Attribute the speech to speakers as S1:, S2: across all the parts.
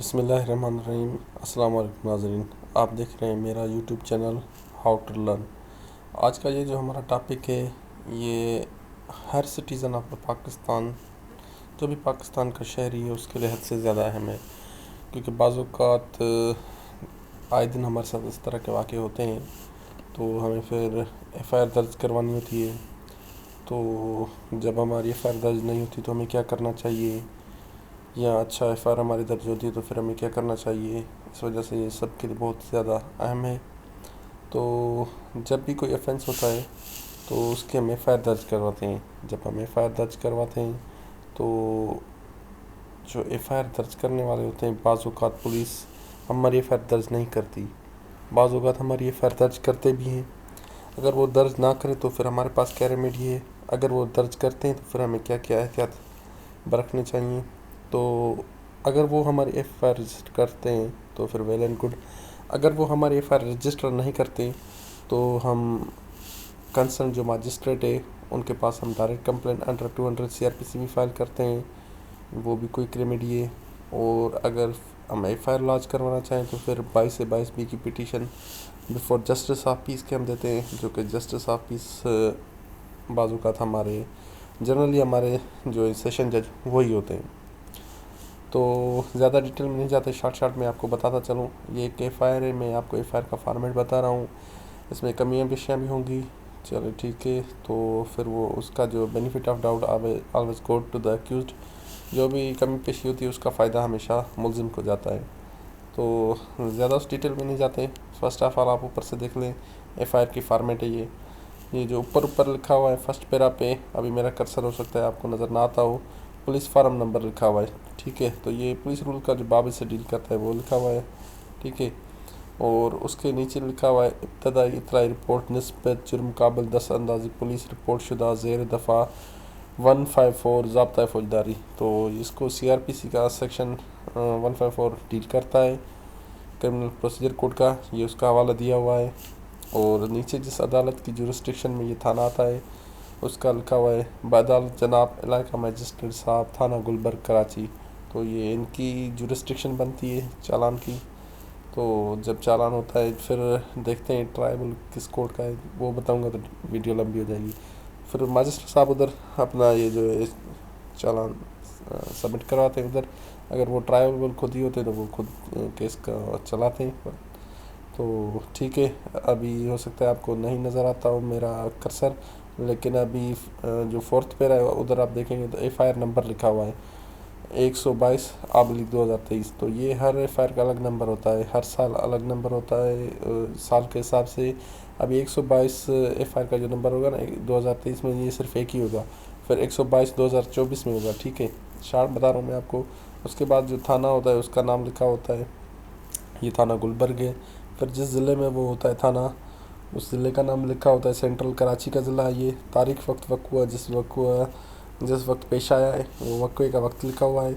S1: بسم اللہ الرحمن الرحیم۔ السلام علیکم ناظرین، آپ دیکھ رہے ہیں میرا YouTube channel how to learn. آج کا یہ جو ہمارا ٹاپک ہے یہ ہر سٹیزن آف پاکستان، جو بھی پاکستان کا شہری ہے اس کے لیے حد سے زیادہ اہم ہے، کیونکہ بعض اوقات آئے دن ہمارے ساتھ اس طرح کے واقع ہوتے ہیں تو ہمیں پھر ایف آئی آر درج کروانی ہوتی ہے۔ تو جب ہماری ایف آئی آر درج نہیں ہوتی تو ہمیں کیا کرنا چاہیے، یا اچھا ایف آئی آر ہماری درج ہوتی ہے تو پھر ہمیں کیا کرنا چاہیے، اس وجہ سے یہ سب کے لیے بہت زیادہ اہم ہے۔ تو جب بھی کوئی ایفنس ہوتا ہے تو اس کے ہم ایف آئی آر درج کرواتے ہیں۔ جب ہم ایف آئی آر درج کرواتے ہیں تو جو ایف آئی آر درج کرنے والے ہوتے ہیں، بعض اوقات پولیس ہماری ایف آئی آر درج نہیں کرتی، بعض اوقات ہماری ایف آئی آر درج کرتے بھی ہیں۔ اگر وہ درج نہ کرے تو پھر ہمارے پاس کیا ریمیڈی ہے، اگر وہ درج کرتے ہیں تو پھر ہمیں کیا کیا احتیاط برتنے چاہیے۔ تو اگر وہ ہماری ایف آئی آر رجسٹر کرتے ہیں تو پھر ویل اینڈ گڈ، اگر وہ ہماری ایف آئی آر رجسٹر نہیں کرتے تو ہم کنسرن جو ماجسٹریٹ ہے ان کے پاس ہم ڈائریکٹ کمپلین انڈر 200 CRPC بھی فائل کرتے ہیں، وہ بھی کوئی ریمیڈی ہے۔ اور اگر ہم ایف آئی آر لانچ کروانا چاہیں تو پھر 22 سے 22B کی petition before justice of peace کے ہم دیتے ہیں، جو کہ جسٹس آف پیس بعض اوقات ہمارے جنرلی ہمارے جو سیشن جج وہی ہوتے ہیں۔ تو زیادہ ڈیٹیل میں نہیں جاتے، شارٹ میں آپ کو بتاتا چلوں۔ یہ ایک ایف آئی آر ہے، میں آپ کو ایف آئی آر کا فارمیٹ بتا رہا ہوں، اس میں کمیاں بیشیاں بھی ہوں گی۔ چلو ٹھیک ہے، تو پھر وہ اس کا جو benefit of doubt always go to the accused, جو بھی کمی پیشی ہوتی ہے اس کا فائدہ ہمیشہ ملزم کو جاتا ہے۔ تو زیادہ اس ڈیٹیل میں نہیں جاتے، فرسٹ آف آل آپ اوپر سے دیکھ لیں ایف آئی آر کی فارمیٹ ہے یہ جو اوپر لکھا ہوا ہے فرسٹ پیرا پہ، ابھی میرا کرسر ہو سکتا ہے آپ کو نظر نہ آتا ہو، پولیس فارم نمبر لکھا ہوا ہے، ٹھیک ہے۔ تو یہ پولیس رول کا جو باب سے ڈیل کرتا ہے وہ لکھا ہوا ہے، ٹھیک ہے۔ اور اس کے نیچے لکھا ہوا ہے ابتدائی اطلاعی رپورٹ نسبت جرم قابل 10 اندازی پولیس رپورٹ شدہ زیر دفعہ 154 ضابطۂ فوجداری۔ تو اس کو CRPC کا سیکشن 154 ڈیل کرتا ہے، کرمنل پروسیجر کوڈ کا، یہ اس کا حوالہ دیا ہوا ہے۔ اور نیچے جس عدالت کی جورسڈکشن میں یہ تھانہ آتا ہے اس کا لکھا ہوا ہے بعدالت جناب علاقہ مجسٹریٹ صاحب تھانہ گلبرگ کراچی۔ تو یہ ان کی جورسڈکشن بنتی ہے چالان کی۔ تو جب چالان ہوتا ہے پھر دیکھتے ہیں ٹرائبل کس کورٹ کا ہے، وہ بتاؤں گا تو ویڈیو لمبی ہو جائے گی۔ پھر مجسٹریٹ صاحب ادھر اپنا یہ جو چالان سبمٹ کرواتے ہیں ادھر، اگر وہ ٹرائبل خود ہی ہوتے تو وہ خود کیس کا چلاتے ہیں۔ تو ٹھیک ہے، ابھی ہو سکتا ہے آپ کو نہیں نظر آتا ہو میرا کرسر، لیکن ابھی جو فورتھ پیرا ہے ادھر آپ دیکھیں گے تو ایف آئی آر نمبر لکھا ہوا ہے 122/2023۔ تو یہ ہر ایف آئی آر کا الگ نمبر ہوتا ہے، ہر سال الگ نمبر ہوتا ہے سال کے حساب سے۔ ابھی 122 ایف آئی آر کا جو نمبر ہوگا نا 2023 میں، یہ صرف ایک ہی ہوگا، پھر 122 2024 میں ہوگا، ٹھیک ہے۔ شارٹ بتا رہا ہوں میں آپ کو۔ اس کے بعد جو تھانہ ہوتا ہے اس کا نام لکھا ہوتا ہے، یہ تھانہ گلبرگ ہے۔ پھر جس ضلع میں وہ ہوتا ہے تھانہ، اس ضلع کا نام لکھا ہوتا ہے سینٹرل کراچی کا ضلع۔ یہ تاریخ وقت وقوع جس وقت پیش آیا ہے وہ وقوعے کا وقت لکھا ہوا ہے،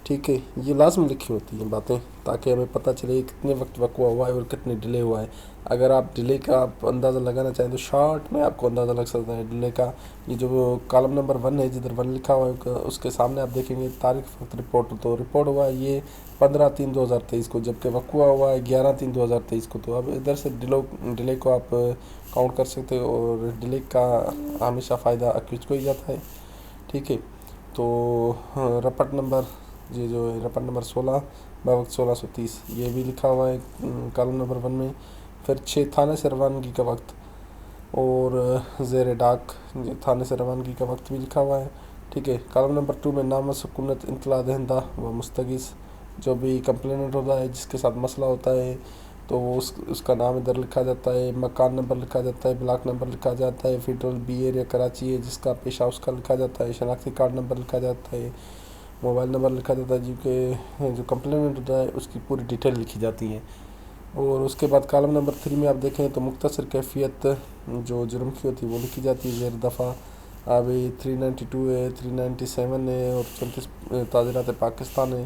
S1: ٹھیک ہے۔ یہ لازم لکھی ہوتی ہیں باتیں تاکہ ہمیں پتہ چلے کتنے وقت وقوع ہوا ہے اور کتنے ڈیلے ہوا ہے۔ اگر آپ ڈیلے کا آپ اندازہ لگانا چاہیں تو شارٹ میں آپ کو اندازہ لگ سکتا ہے ڈیلے کا۔ یہ جو کالم نمبر 1 ہے جدھر 1 لکھا ہوا ہے اس کے سامنے آپ دیکھیں گے تاریخ وقت رپورٹ، تو رپورٹ ہوا ہے یہ 15/3/2023 کو، جبکہ وقوع ہوا ہے 11/3/2023 کو۔ تو اب ادھر سے ڈیلے کو آپ کاؤنٹ کر سکتے ہو، اور ڈیلے کا ہمیشہ فائدہ اکیوز کو ہی جاتا ہے، ٹھیک ہے۔ تو رپٹ نمبر، یہ جو رپٹ نمبر 16 بوقت 1630، یہ بھی لکھا ہوا ہے کالم نمبر 1 میں۔ پھر 6 تھانے سے روانگی کا وقت، اور زیر ڈاک تھانے سے روانگی کا وقت بھی لکھا ہوا ہے، ٹھیک ہے۔ کالم نمبر 2 میں نام سکونت اطلاع دہندہ و مستغیث، جو بھی کمپلیننٹ ہوتا ہے جس کے ساتھ مسئلہ ہوتا ہے تو وہ اس کا نام ادھر لکھا جاتا ہے، مکان نمبر لکھا جاتا ہے، بلاک نمبر لکھا جاتا ہے، فیڈرل بی ایریا کراچی ہے جس کا پیشہ اس کا لکھا جاتا ہے، شناختی کارڈ نمبر لکھا جاتا ہے، موبائل نمبر لکھا جاتا ہے، جو کمپلیننٹ ہوتا ہے اس کی پوری ڈیٹیل لکھی جاتی ہے۔ اور اس کے بعد کالم نمبر 3 میں آپ دیکھیں تو مختصر کیفیت جو جرم کی ہوتی ہے وہ لکھی جاتی ہے زیر دفعہ۔ ابھی 392 ہے، 397 ہے، اور 34 تعزیرات پاکستان ہے۔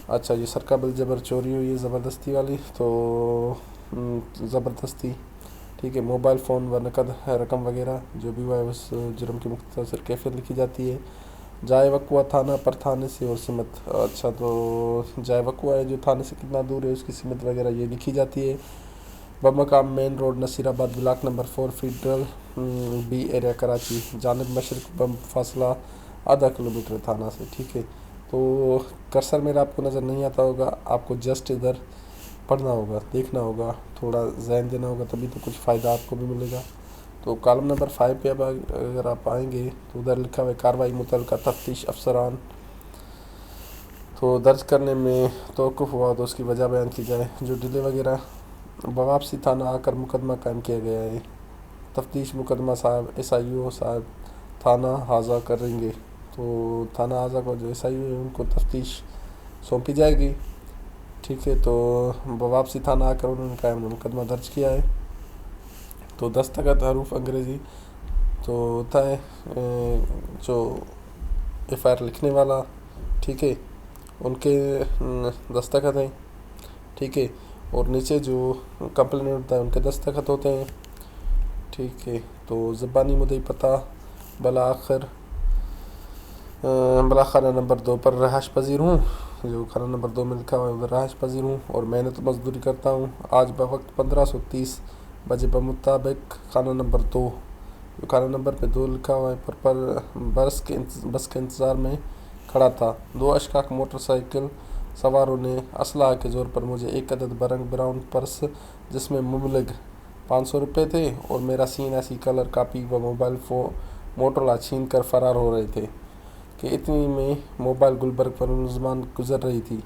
S1: اچھا، یہ سرقہ بالجبر چوری ہوئی ہے زبردستی والی، تو زبردستی، ٹھیک ہے۔ موبائل فون و نقد رقم وغیرہ جو بھی ہوا ہے اس جرم کی مختصر کیفیت لکھی جاتی ہے۔ जाए वकुआ थाना पर थाने से और सिमत। अच्छा, तो जाए वकुआ है जो थाने से कितना दूर है, उसकी सिमत वगैरह ये लिखी जाती है। बमकाम main road Nasirabad block number 4 federal B area Karachi, जानिब मशरक बम फासला आधा किलोमीटर थाना से। ठीक है, तो कर्सर मेरा आपको नज़र नहीं आता होगा, आपको जस्ट इधर पढ़ना होगा, देखना होगा, थोड़ा जहन देना होगा, तभी तो कुछ फ़ायदा आपको भी मिलेगा। तो कॉलम नंबर 5 पे अब अगर आप आएंगे तो उधर लिखा हुआ है कार्रवाई मुतल्लिका तफ्तीश अफसरान। तो दर्ज करने में तौक़ुफ़ हुआ तो उसकी वजह बयान की जाए। जो डिले वगैरह बवापसी थाना आकर मुकदमा कायम किया गया है। तफ्तीश मुकदमा साहब SIO साहब थाना हाजा करेंगे। तो थाना हाजा को जो SIO है उनको तफ्तीश सौंपी जाएगी। ठीक है, तो बवापसी थाना आकर उन्होंने कायम मुकदमा दर्ज किया है। तो दस्तखत हरूफ अंग्रेज़ी तो होता है जो FIR लिखने वाला, ठीक है, उनके दस्तखत हैं। ठीक है, और नीचे जो कंप्लेंट होता है उनके दस्तखत होते हैं। ठीक है, तो ज़बानी मुद्दई पता बला खाना नंबर 2 पर रहायश पजीर हूँ। जो खाना नंबर 2 में लिखा हुआ है उधर रहायश पजीर हूँ और मेहनत मजदूरी करता हूँ। आज बवक्त 15:30 बजे बमुताबिक खाना नंबर 2, जो खाना नंबर पे 2 लिखा हुआ है पर बस के इंतज़ार में खड़ा था। 2 अशकाक मोटरसाइकिल सवारों ने असलाह के ज़ोर पर मुझे एक अदद बरंग ब्राउन पर्स जिसमें मुबलग 500 रुपये थे और मेरा CNSE कलर कापी व मोबाइल फ़ोन मोटरोला छीन कर फ़रार हो रहे थे कि इतनी में मोबाइल गुलबर्ग पर मुलजमान गुजर रही थी।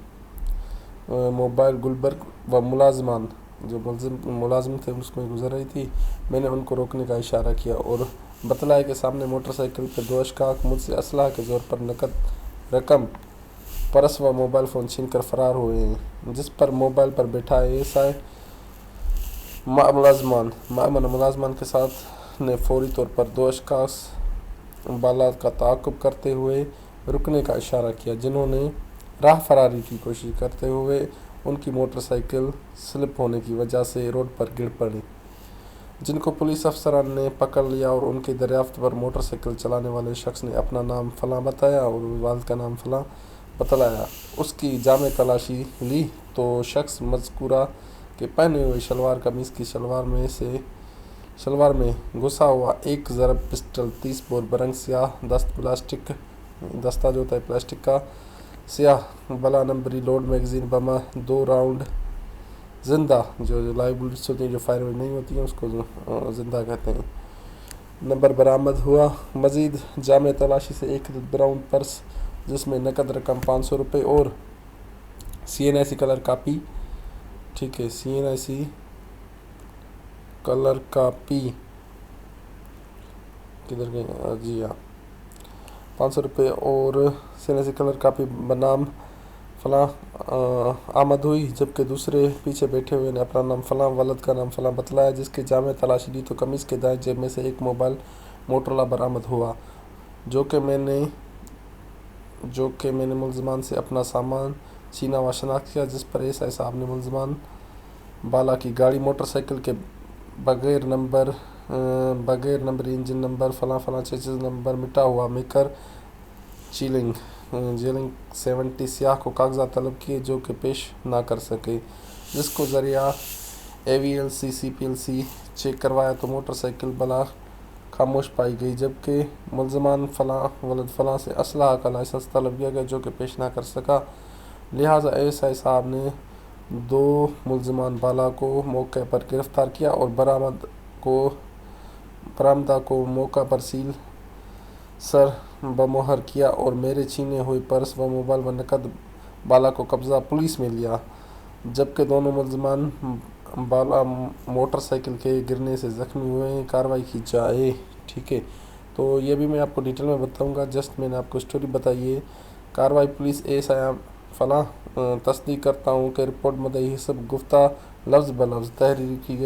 S1: मोबाइल गुलबर्ग व मुलाजमान जो मुलाजिम थे उसमें गुजर रही थी। मैंने उनको रोकने का इशारा किया और बतलाया कि सामने मोटरसाइकिल पर 2 अशकाक मुझसे असलाह के ज़ोर पर नकद रकम पर्स व मोबाइल फ़ोन छीन कर फ़रार हुए हैं, जिस पर मोबाइल पर बैठा SI मुलाजमान के साथ ने फौरी तौर पर 2 अशकाक बाला का ताक़ुब करते हुए रुकने का इशारा किया, जिन्होंने राह फरारी की कोशिश करते हुए उनकी मोटरसाइकिल स्लिप होने की वजह से रोड पर गिर पड़ी, जिनको पुलिस अफसरान ने पकड़ लिया और उनकी दरियाफ्त पर मोटरसाइकिल चलाने वाले शख्स ने अपना नाम फ़लाँ बताया और वालिद का नाम फ़लाँ बतलाया। उसकी जामे तलाशी ली तो शख्स मज़कूरा के पहने हुए शलवार कमीज़ की शलवार में घुसा हुआ एक ज़रब पिस्टल 30 बोर बरंग स्याह दस्ता जो होता है प्लास्टिक का स्याह बला नंबरी लोड मैगज़ीन बमा 2 राउंड जिंदा जो लाइव बुलेट्स होती हैं जो फायर नहीं होती हैं उसको जिंदा कहते हैं नंबर बरामद हुआ। मज़ीद जामे तलाशी से एक ब्राउन पर्स जिसमें नकद रकम 500 रुपये और CNSE कलर कापी, ठीक है, CNSE कलर कापी किधर गई जी हाँ 500 रुपये और CNSE कलर कापी बनाम फ़लाँ आमद हुई, जबकि दूसरे पीछे बैठे हुए ने अपना नाम फ़लाँ वालिद का नाम फ़लाँ बतलाया। जिसकी जामे तलाशी ली तो कमीज़ के दाएं जेब में से एक मोबाइल मोटरोला बरामद हुआ, जो कि मैंने मुलजमान से अपना सामान छीना व शनाख्त किया, जिस पर SI साहब ने मुलजमान बाला की गाड़ी मोटरसाइकिल के बगैर नंबर इंजन नंबर फ़लाँ चेसिस नंबर मिटा हुआ मेकर जेलिंग 70 स्याह को कागजात तलब किए जो कि पेश ना कर सके, जिसको ज़रिया AVLC CPLC चेक करवाया तो मोटरसाइकिल बला खामोश पाई गई, जबकि मुलजमान फ़लाँ से असलाह का लाइसेंस तलब किया गया जो कि पेश ना कर सका। लिहाजा SI साहब ने 2 मुलजमान बाला को मौके पर गिरफ़्तार किया और बरामदा को मौका पर सील सर बमोहर किया और मेरे छीने हुए पर्स व मोबाइल व नकद बाला को कब्ज़ा पुलिस में लिया, जबकि दोनों मुलजमान बाला मोटरसाइकिल के गिरने से ज़ख्मी हुए। कार्रवाई की जाए। ठीक है, तो ये भी मैं आपको डिटेल में बताऊंगा, जस्ट मैंने आपको स्टोरी बताई है। कार्रवाई पुलिस SI फ़लाँ तस्दीक करता हूँ कि रिपोर्ट मदई सब गुफ्ता लफ्ज़ ब लफ्ज़ तहरीर की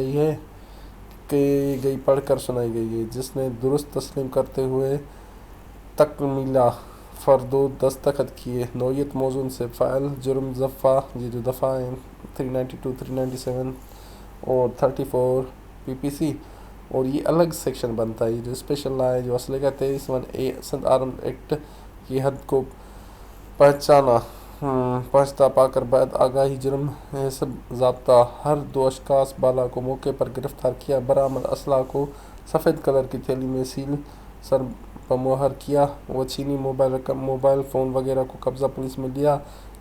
S1: गई पढ़कर सुनाई गई है, जिसने दुरुस्त तस्लीम करते हुए तकमीला फ़रदो दस्तखत किए। नौयत मौजून से फ़ाइल जुर्म ये जो दफ़ा हैं 392, 397 और 34 PPC और ये अलग सेक्शन बनता है। जो स्पेशल लॉ है जो असले का 23(1) संद आर्म एक्ट की हद को पहचाना पहुँचता पाकर बाद आगाही जुर्म सब ज़ाब्ता हर 2 अशखास बाला को मौके पर गिरफ्तार किया। बरामद असला को सफ़ेद कलर की थैली में सील सर पर मुहर किया। वो चीनी मोबाइल फ़ोन वगैरह को कब्ज़ा पुलिस में लिया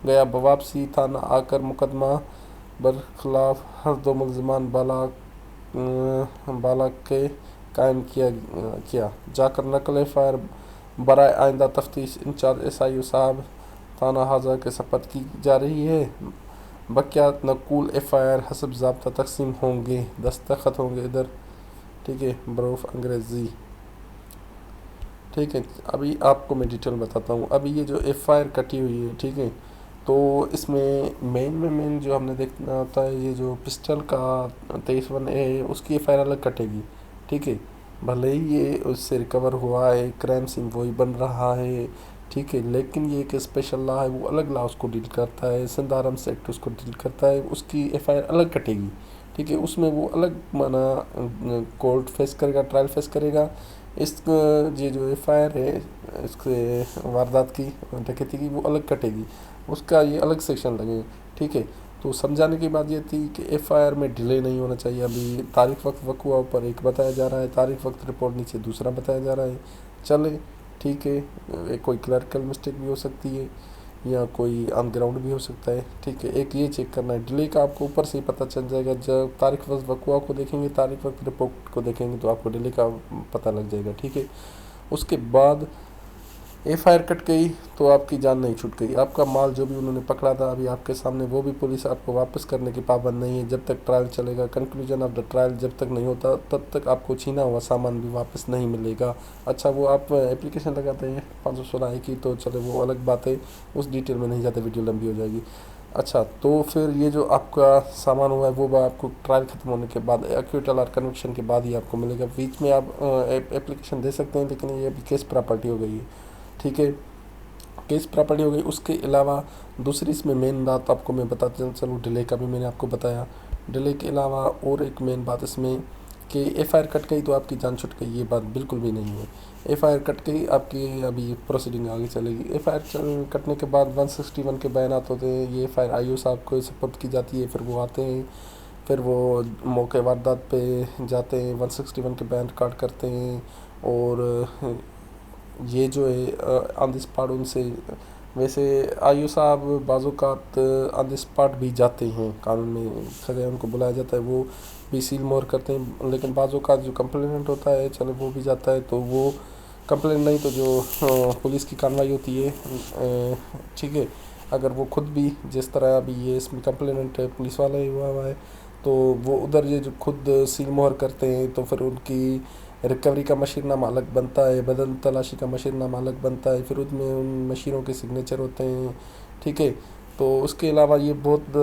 S1: गया। वापसी थाना आकर मुकदमा बरखिलाफ हर 2 मुलजमान बाला के कायम किया जाकर नकल फायर बराए आइंदा तफ्तीश इंचार्ज SIO साहब थाना हाजा के सपत की जा रही है। बकियात नकुल FIR हसब ज़ाब्ता तकसीम होंगे, दस्तखत होंगे इधर, ठीक है, बरूफ अंग्रेज़ी, ठीक है। अभी आपको मैं डिटेल बताता हूँ। अभी ये जो FIR कटी हुई है, ठीक है, तो इसमें मेन जो हमने देखना होता है, ये जो पिस्टल का 23 है उसकी FIR अलग कटेगी, ठीक है। भले ही ये उससे रिकवर हुआ है, क्राइम सीन वही बन रहा है, ठीक है, लेकिन ये एक स्पेशल लॉ है, वो अलग लॉ उसको डील करता है, सिंध आर्म्स एक्ट उसको डील करता है, उसकी FIR अलग कटेगी, ठीक है। उसमें वो अलग माना कोर्ट फेस करेगा, ट्रायल फेस करेगा। इस ये जो FIR है इसके वारदात की, डकैती की, वो अलग कटेगी, उसका ये अलग सेक्शन लगे, ठीक है। तो समझाने की बात ये थी कि FIR में डिले नहीं होना चाहिए। अभी तारीख वक्त वक़ुआ ऊपर एक बताया जा रहा है, तारीख वक्त रिपोर्ट नीचे दूसरा बताया जा रहा है, चले, ठीक है। कोई क्लर्कल मिस्टेक भी हो सकती है या कोई ऑन ग्राउंड भी हो सकता है, ठीक है। एक ये चेक करना है, डिले का आपको ऊपर से ही पता चल जाएगा। जब तारीख वक्त वक़ुआ को देखेंगे, तारीख वक्त रिपोर्ट को देखेंगे तो आपको डिले का पता लग जाएगा, ठीक है। उसके बाद FIR कट गई तो आपकी जान नहीं छूट गई। आपका माल जो भी उन्होंने पकड़ा था अभी आपके सामने, वो भी पुलिस आपको वापस करने की पाबंद नहीं है जब तक ट्रायल चलेगा। कंक्लूजन ऑफ द ट्रायल जब तक नहीं होता तब तक आपको छीना हुआ सामान भी वापस नहीं मिलेगा। अच्छा, वो आप एप्लीकेशन लगाते हैं 516 की, तो चलो वो अलग बात है, उस डिटेल में नहीं जाते, वीडियो लंबी हो जाएगी। अच्छा, तो फिर ये जो आपका सामान हुआ है वो आपको ट्रायल ख़त्म होने के बाद, एक्विटल और कन्विक्शन के बाद ही आपको मिलेगा। बीच में आप एप्लीकेशन दे सकते हैं, लेकिन ये अभी केस प्रॉपर्टी हो गई है, ठीक है, केस प्रॉपर्टी हो गई। उसके अलावा दूसरी इसमें मेन बात आपको मैं बताता चलूँ, डिले का भी मैंने आपको बताया। डिले के अलावा और एक मेन बात इसमें कि FIR कट गई तो आपकी जान छूट गई, ये बात बिल्कुल भी नहीं है। FIR कट गई, आपकी अभी प्रोसीडिंग आगे चलेगी। FIR कटने के बाद 161 के बयानात होते हैं, ये FIR IO साहब को सपोर्ट की जाती है, फिर वो आते हैं, फिर वो मौके वारदात पे जाते हैं, 161 के बयान रिकॉर्ड करते हैं, और ये जो है ऑन द स्पॉट उनसे, वैसे IO साहब बाज़ात ऑन द स्पॉट भी जाते हैं, कानून में सजा उनको बुलाया जाता है, वो भी सील मोहर करते हैं। लेकिन बाज़ात जो कंप्लेनेंट होता है, चलो वो भी जाता है, तो वो कंप्लेंट नहीं तो जो पुलिस की कार्रवाई होती है, ठीक है, अगर वो खुद भी जिस तरह अभी ये इसमें कंप्लेनेंट पुलिस वाला ही हुआ है, तो वो उधर ये जो खुद सील मोहर करते हैं, तो फिर उनकी रिकवरी का मशीरनामा अलग बनता है, बदल तलाशी का मशीरनामा अलग बनता है, फिर उसमें उन मशीरों के सिग्नेचर होते हैं, ठीक है। तो उसके अलावा ये बहुत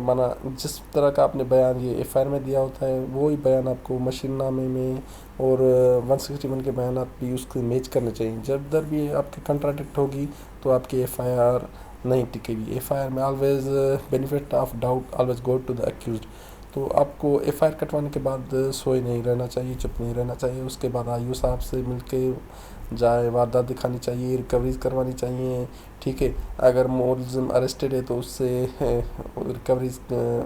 S1: माना जिस तरह का आपने बयान ये FIR में दिया होता है, वो ही बयान आपको मशीरनामे में और 161 के बयान भी उसको मैच करने चाहिए। जब दर भी आपकी कंट्राडिक्ट होगी तो आपकी FIR नहीं टिकेगी। FIR में always benefit of doubt always go to the accused. तो आपको FIR कटवाने के बाद सोए नहीं रहना चाहिए, चुप नहीं रहना चाहिए। उसके बाद IO साहब से मिलके जाए, वारदात दिखानी चाहिए, रिकवरीज करवानी चाहिए, ठीक है। अगर मुलज़िम अरेस्टेड है तो उससे रिकवरीज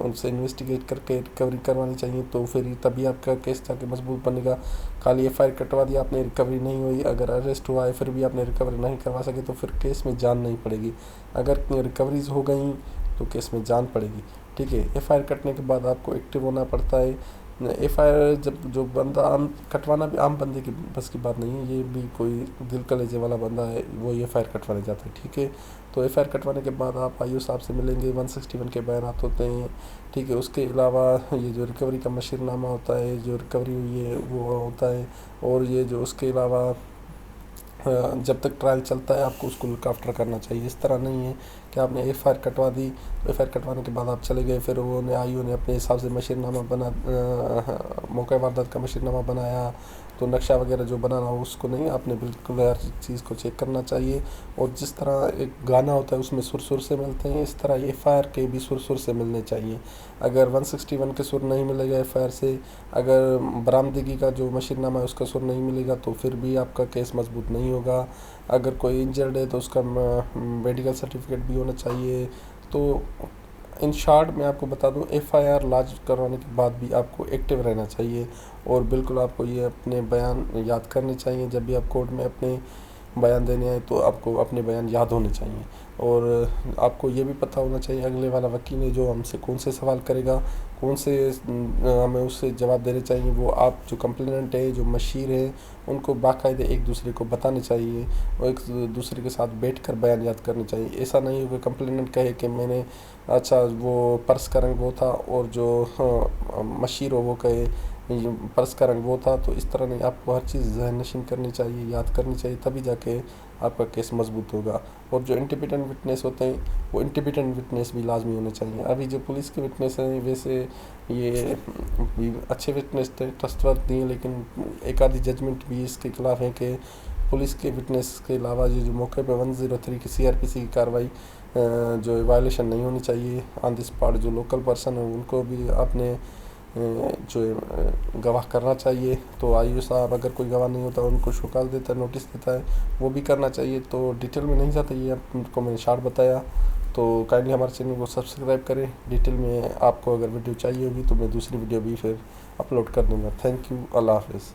S1: उनसे इन्वेस्टिगेट करके रिकवरी करवानी चाहिए, तो फिर तभी आपका केस जाके मजबूत बनेगा। खाली FIR कटवा दिया आपने, रिकवरी नहीं हुई, अगर अरेस्ट हुआ है फिर भी आपने रिकवरी नहीं करवा सके, तो फिर केस में जान नहीं पड़ेगी। अगर रिकवरीज हो गई तो केस में जान पड़ेगी, ठीक है। FIR कटने के बाद आपको एक्टिव होना पड़ता है। FIR जब जो बंदा आम कटवाना भी आम बंदे की बस की बात नहीं है, ये भी कोई दिल कलेजे वाला बंदा है, वो ये FIR कटवाने जाता है, ठीक है। तो FIR कटवाने के बाद आप IO साहब से मिलेंगे, 161 के बयानात होते हैं, ठीक है। उसके अलावा ये जो रिकवरी का मशीरनामा होता है, जो रिकवरी हुई है वो होता है, और ये जो उसके अलावा जब तक ट्रायल चलता है आपको उसको लुक आफ्टर करना चाहिए। इस तरह नहीं है कि आपने FIR कटवा दी, तो FIR कटवाने के बाद आप चले गए, फिर वो IO ने अपने हिसाब से मशीरनामा मौका वारदात का मशीरनामा बनाया, तो नक्शा वगैरह जो बनाना हो उसको नहीं, आपने बिल्कुल हर चीज़ को चेक करना चाहिए। और जिस तरह एक गाना होता है उसमें सुर से मिलते हैं, इस तरह FIR के भी सुर से मिलने चाहिए। अगर 161 के सुर नहीं मिलेगा FIR से, अगर बरामदगी का जो मशीरनामा है उसका सुर नहीं मिलेगा, तो फिर भी आपका केस मजबूत नहीं होगा। اگر کوئی انجرڈ ہے تو اس کا میڈیکل سرٹیفکیٹ بھی ہونا چاہیے. تو ان شارٹ میں آپ کو بتا دوں ایف آئی آر لاج کروانے کے بعد بھی آپ کو ایکٹیو رہنا چاہیے, اور بالکل آپ کو یہ اپنے بیان یاد کرنے چاہیے. جب بھی آپ کورٹ میں اپنے بیان دینے آئے تو آپ کو اپنے بیان یاد ہونے چاہیے, اور آپ کو یہ بھی پتہ ہونا چاہیے اگلے والا وکیل ہے جو ہم سے کون سے سوال کرے گا, کون سے ہمیں اس سے جواب دینے چاہیے. وہ آپ جو کمپلیننٹ ہے, جو مشیر ہے, ان کو باقاعدہ ایک دوسرے کو بتانے چاہیے, اور ایک دوسرے کے ساتھ بیٹھ کر بیان یاد کرنے چاہیے. ایسا نہیں ہو کہ کمپلیننٹ کہے کہ میں نے اچھا وہ پرس کا رنگ وہ تھا, اور جو مشیر ہو وہ کہے پرس کا رنگ وہ تھا. تو اس طرح نہیں, آپ کو ہر چیز ذہن نشین کرنی چاہیے, یاد کرنی چاہیے, تبھی جا کے آپ کا کیس مضبوط ہوگا. اور جو انڈیپینڈنٹ وٹنس ہوتے ہیں وہ انڈیپینڈنٹ وٹنس بھی لازمی ہونے چاہیے. ابھی جو پولیس کے وٹنس ہیں ویسے یہ اچھے وٹنس تھے, ٹرسٹ ورتھی ہیں, لیکن ایک آدھی ججمنٹ بھی اس کے خلاف ہے کہ پولیس کے وٹنس کے علاوہ جو موقع پہ 103 کی سی آر پی سی کی کارروائی جو وائلیشن نہیں ہونی چاہیے. آن دی اسپاٹ جو لوکل پرسن ہیں ان کو بھی اپنے جو گواہ کرنا چاہیے. تو آئی او صاحب اگر کوئی گواہ نہیں ہوتا ان کو شوکاز دیتا ہے, نوٹس دیتا ہے, وہ بھی کرنا چاہیے. تو ڈیٹیل میں نہیں جاتا, یہ آپ کو میں نے شارٹ بتایا. تو کائنڈلی ہمارے چینل کو سبسکرائب کریں. ڈیٹیل میں آپ کو اگر ویڈیو چاہیے ہوگی تو میں دوسری ویڈیو بھی پھر اپلوڈ کر دوں گا. تھینک یو, اللہ حافظ.